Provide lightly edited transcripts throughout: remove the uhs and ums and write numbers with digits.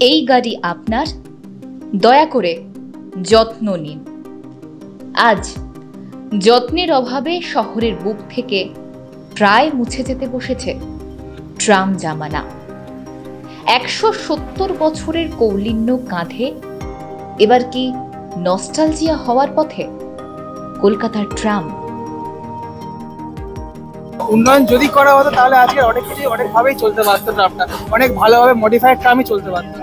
এই গাড়ি আপনার, দয়া করে যত্ন নিন। আজ যত্নের অভাবে শহরের বুক থেকে প্রায় মুছে যেতে বসেছে ট্রাম জামানা। ১৭০ বছরের কৌলিন্য কাঁধে এবার কি নস্টালজিয়া হওয়ার পথে কলকাতার ট্রাম? উন্নয়ন যদি করা হতো তাহলে আজকে অনেক কিছু অনেকভাবেই চলতে পারতো, ট্রামটা অনেক ভালোভাবে মডিফাইড ট্রামই চলতে পারতো।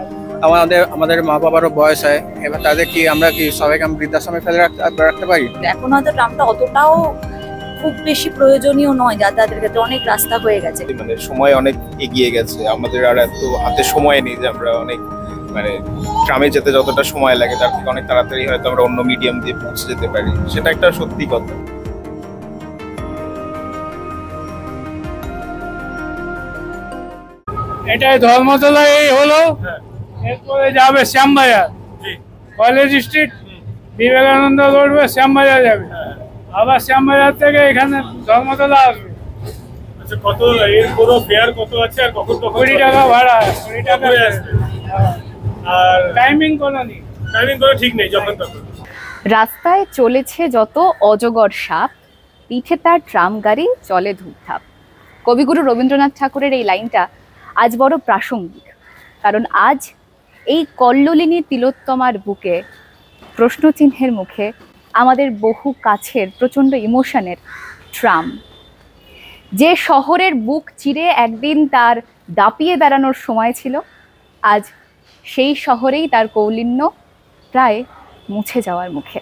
আমাদের মা বাবারও বয়স হয়, এবার তাদের কি আমরা কি সবাইকে বৃদ্ধাশ্রমে ফেলে রাখতে পারি? এখন হয়তো ট্রামটা অতটাও খুব বেশি প্রয়োজনীয় নয়, যাতায়াতের ক্ষেত্রে অনেক রাস্তা হয়ে গেছে, মানে সময় অনেক এগিয়ে গেছে, আমাদের আর এত হাতে সময় নেই যে আমরা অনেক মানে ট্রামে যেতে যতটা সময় লাগে তার থেকে অনেক তাড়াতাড়ি হয়তো আমরা অন্য মিডিয়াম দিয়ে পৌঁছে যেতে পারি, সেটা একটা সত্যি কথা। এটাই ধর্মতলা এই হলো, এরপরে যাবে Shyambazar, college street, Vivekananda road, Shyambazar যাবে, আবার শ্যামবাজার থেকে এখানে ধর্মতলা আসবে। আচ্ছা, কত এর পুরো ফেয়ার কত আছে আর কখন 20 টাকা ভাড়া, 20 টাকা আসবে। আর টাইমিং কোনো নেই, টাইমিং করে ঠিক নেই, যখন তখন। রাস্তায় চলেছে যত অজগর সাপ, পিঠে তার ট্রাম গাড়ি চলে ধূপধাপ। কবিগুরু রবীন্দ্রনাথ ঠাকুরের এই লাইনটা আজ বড় প্রাসঙ্গিক, কারণ আজ এই কল্লোলিনী তিলোত্তমার বুকে প্রশ্নচিহ্নের মুখে আমাদের বহু কাছের প্রচণ্ড ইমোশনের ট্রাম, যে শহরের বুক চিরে একদিন তার দাপিয়ে বেড়ানোর সময় ছিল, আজ সেই শহরেই তার কৌলিন্য প্রায় মুছে যাওয়ার মুখে।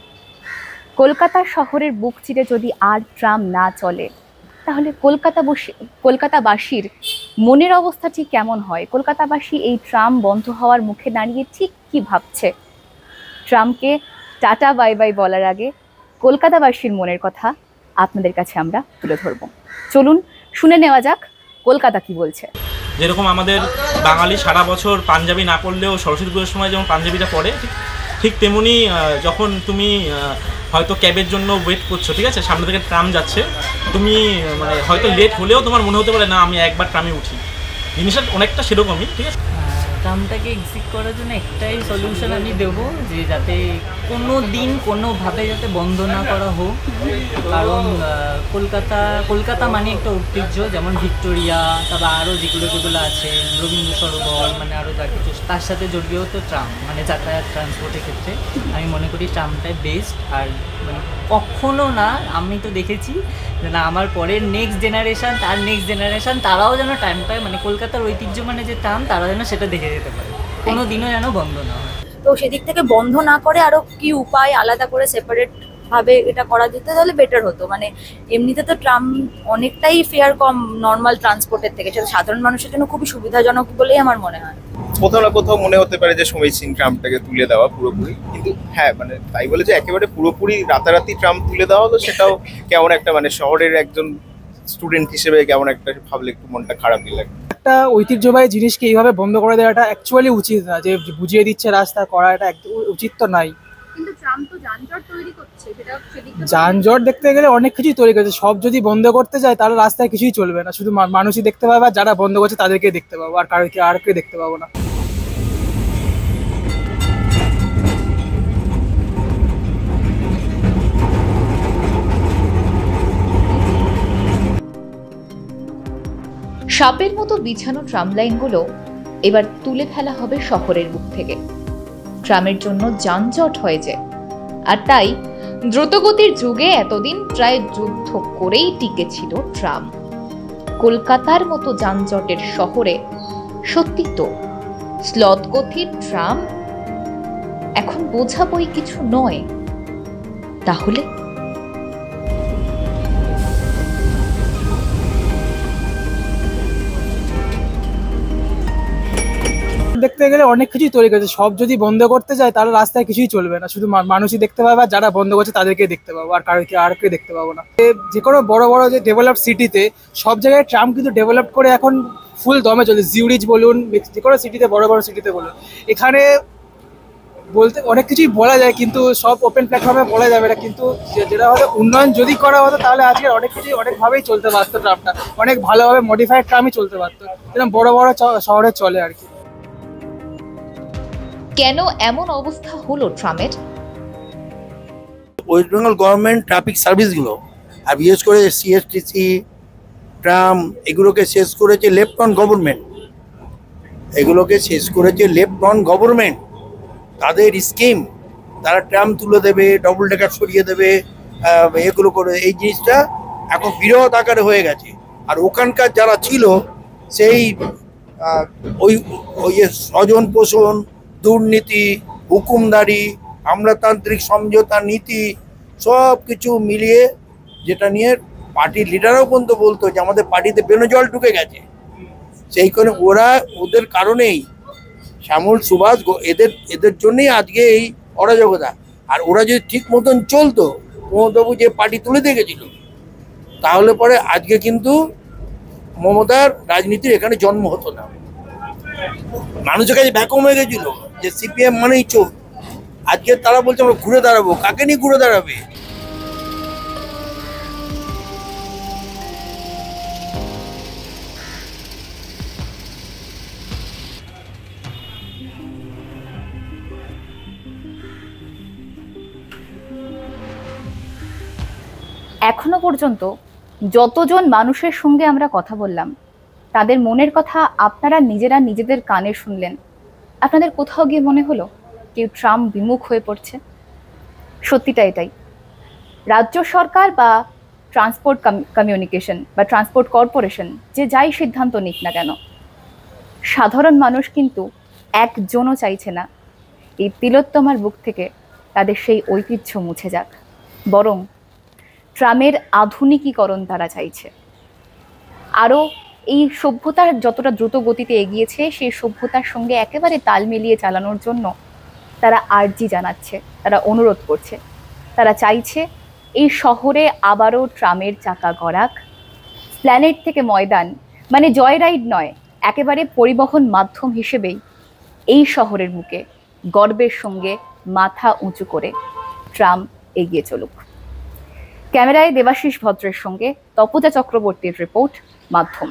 কলকাতা শহরের বুক চিরে যদি আর ট্রাম না চলে তাহলে কলকাতাবাসীর মনের অবস্থা ঠিক কেমন হয়? কলকাতাবাসী এই ট্রাম বন্ধ হওয়ার মুখে দাঁড়িয়ে ঠিক কি ভাবছে? ট্রামকে টাটা বাই বাই বলার আগে কলকাতাবাসীর মনের কথা আপনাদের কাছে আমরা তুলে ধরব। চলুন শুনে নেওয়া যাক কলকাতা কি বলছে। যেরকম আমাদের বাঙালি সারা বছর পাঞ্জাবি না পরলেও সরস্বতী পুজোর সময় যেমন পাঞ্জাবিটা পরে, ঠিক তেমনি যখন তুমি হয়তো ক্যাবের জন্য ওয়েট করছো, ঠিক আছে, সামনে থেকে ট্রাম যাচ্ছে, তুমি মানে হয়তো লেট হলেও তোমার মনে হতে পারে না আমি একবার ট্রামে উঠি, জিনিসটা অনেকটা সেরকমই, ঠিক আছে। ট্রামটাকে এক্সিট করার জন্য একটাই সলিউশন আমি দেবো, যে যাতে কোনো দিন কোনোভাবে যাতে বন্ধ না করা হোক, কারণ কলকাতা মানে একটা ঐতিহ্য, যেমন ভিক্টোরিয়া, তারপর আরও যেগুলো আছে, রবীন্দ্র সরোবর, মানে আরও যা কিছু তার সাথে জড়িয়ে তো ট্রাম, মানে যাতায়াত ট্রান্সপোর্টের ক্ষেত্রে আমি মনে করি ট্রামটাই বেস্ট। আর মানে কখনো না, আমি তো দেখেছি যে না আমার পরের নেক্সট জেনারেশান, তার নেক্সট জেনারেশান, তারাও যেন টাইম পায়, মানে কলকাতার ঐতিহ্য মানে যে ট্রাম, তারা যেন সেটা দেখে যেতে পারে, কোনো দিনও যেন বন্ধ না হয়। তো সেদিক থেকে বন্ধ না করে আরো কি উপায় আলাদা করে সেপারেট ভাবে এটা করা যেত তাহলে বেটার হতো। মানে এমনিতে তো ট্রাম অনেকটাই ফেয়ার কম নর্মাল ট্রান্সপোর্টের থেকে, সেটা সাধারণ মানুষের জন্য খুবই সুবিধাজনক বলেই আমার মনে হয়। কোথাও না কোথাও মনে হতে পারে যে সমীচীন ট্রামটাকে তুলে দেওয়া পুরোপুরি, কিন্তু হ্যাঁ মানে তাই বলে যে একেবারে পুরোপুরি রাতারাতি ট্রাম তুলে দেওয়া হলো সেটাও কেমন একটা মানে শহরের একজন স্টুডেন্ট হিসেবে কেমন একটা ভাবলে একটু মনটা খারাপই লাগে। একটা ঐতিহ্যবাহী জিনিসকে এইভাবে বন্ধ করে দেওয়াটা অ্যাকচুয়ালি উচিত না, যে বুঝিয়ে দিচ্ছে রাস্তা করা, এটা একদম উচিত তো নাই। কিন্তু ট্রাম তো যানজট তৈরি করছে, যানজট দেখতে গেলে অনেক কিছুই তৈরি করেছে, সব যদি বন্ধ করতে যায় তাহলে রাস্তায় কিছুই চলবে না, শুধু মানুষই দেখতে পাবে, আর যারা বন্ধ করছে তাদেরকে দেখতে পাবো, আর কারোকে দেখতে পাবো না। সাপের মতো বিছানো ট্রাম লাইনগুলো এবার তুলে ফেলা হবে শহরের বুক থেকে। ট্রামের জন্য যানজট হয়ে যায়, আর তাই দ্রুতগতির যুগে এতদিন প্রায় যুদ্ধ করেই টিকেছিল ট্রাম। কলকাতার মতো যানজটের শহরে সত্যি তো স্লথগতির ট্রাম এখন বোঝা বই কিছু নয়। তাহলে দেখতে গেলে অনেক কিছুই তৈরি করেছে, সব যদি বন্ধ করতে যায় তাহলে রাস্তায় কিছুই চলবে না, শুধু মানুষই দেখতে পাবে, আর যারা বন্ধ করছে তাদেরকে দেখতে পাবো, আর কারোকে দেখতে পাবো না। যে কোনো বড় বড় যে ডেভেলপড সিটিতে সব জায়গায় ট্রাম কিন্তু ডেভেলপ করে এখন ফুল দমে চলে, জিউরিচ বলুন, যে কোনো সিটিতে, বড় বড় সিটিতে বলুন, এখানে বলতে অনেক কিছুই বলা যায় কিন্তু সব ওপেন প্ল্যাটফর্মে বলা যাবে না। কিন্তু যেটা হয়তো উন্নয়ন যদি করা হতো তাহলে আজকে অনেক কিছুই অনেকভাবেই চলতে পারতো, ট্রামটা অনেক ভালোভাবে মডিফাইড ট্রামই চলতে পারতো, যেরকম বড় বড় শহরে চলে আর কি। কেন এমন অবস্থা হলো ট্রামের? ওয়েস্ট বেঙ্গল গভর্নমেন্ট ট্রাফিক সার্ভিসগুলো আর বিশেষ করে সিএসটিসি, ট্রাম এগুলোকে শেষ করেছে লেফট অন গভর্নমেন্ট। এগুলোকে শেষ করেছে লেফট অন গভর্নমেন্ট। তাদের স্কিম, তারা ট্রাম তুলে দেবে, ডবল ডেকার সরিয়ে দেবে, এগুলো করে এই জিনিসটা এখন বৃহৎ আকারে হয়ে গেছে। আর ওখানকার যারা ছিল সেই ওই ওই স্বজন পোষণ, দুর্নীতি, হুকুমদারি, আমলাতান্ত্রিক সমঝোতা নীতি সব কিছু মিলিয়ে, যেটা নিয়ে পার্টির লিডারও পর্যন্ত বলতো যে আমাদের পার্টিতে বেনজল ঢুকে গেছে। সেই কারণে ওদের কারণেই শ্যামল, সুভাষ, এদের জন্যই আজকে এই অরাজকতা। আর ওরা যদি ঠিক মতন চলতো, মমতাবাবু যে পার্টি তুলে দিয়ে গেছিল, তাহলে পরে আজকে কিন্তু মমতার রাজনীতির এখানে জন্ম হতো না। মানুষের কাছে ভ্যাকুম হয়ে গেছিল যে সিপিএম মানেই চোর। আজকে তারা বলছে আমরা ঘুরে দাঁড়াবো। কাকে নিয়ে ঘুরে দাঁড়াবে? এখনো পর্যন্ত যতজন মানুষের সঙ্গে আমরা কথা বললাম, তাদের মনের কথা আপনারা নিজেরা নিজেদের কানে শুনলেন। আপনাদের কোথাও গিয়ে মনে হলো কেউ ট্রাম বিমুখ হয়ে পড়ছে? সত্যিটা এটাই। রাজ্য সরকার বা ট্রান্সপোর্ট কমিউনিকেশন বা ট্রান্সপোর্ট কর্পোরেশন যে যাই সিদ্ধান্ত নিক না কেন, সাধারণ মানুষ কিন্তু একজনও চাইছে না এই তিলোত্তমার বুক থেকে তাদের সেই ঐতিহ্য মুছে যাক। বরং ট্রামের আধুনিকীকরণ তারা চাইছে। আরও এই সভ্যতার যতটা দ্রুত গতিতে এগিয়েছে, সেই সভ্যতার সঙ্গে একেবারে তাল মিলিয়ে চালানোর জন্য তারা আর্জি জানাচ্ছে, তারা অনুরোধ করছে। তারা চাইছে এই শহরে আবারও ট্রামের চাকা গড়াক। প্ল্যানেট থেকে ময়দান মানে জয় রাইড নয়, একেবারে পরিবহন মাধ্যম হিসেবেই এই শহরের বুকে গর্বের সঙ্গে মাথা উঁচু করে ট্রাম এগিয়ে চলুক। ক্যামেরায় দেবাশিস ভদ্রের সঙ্গে তপজা চক্রবর্তীর রিপোর্ট, মাধ্যম।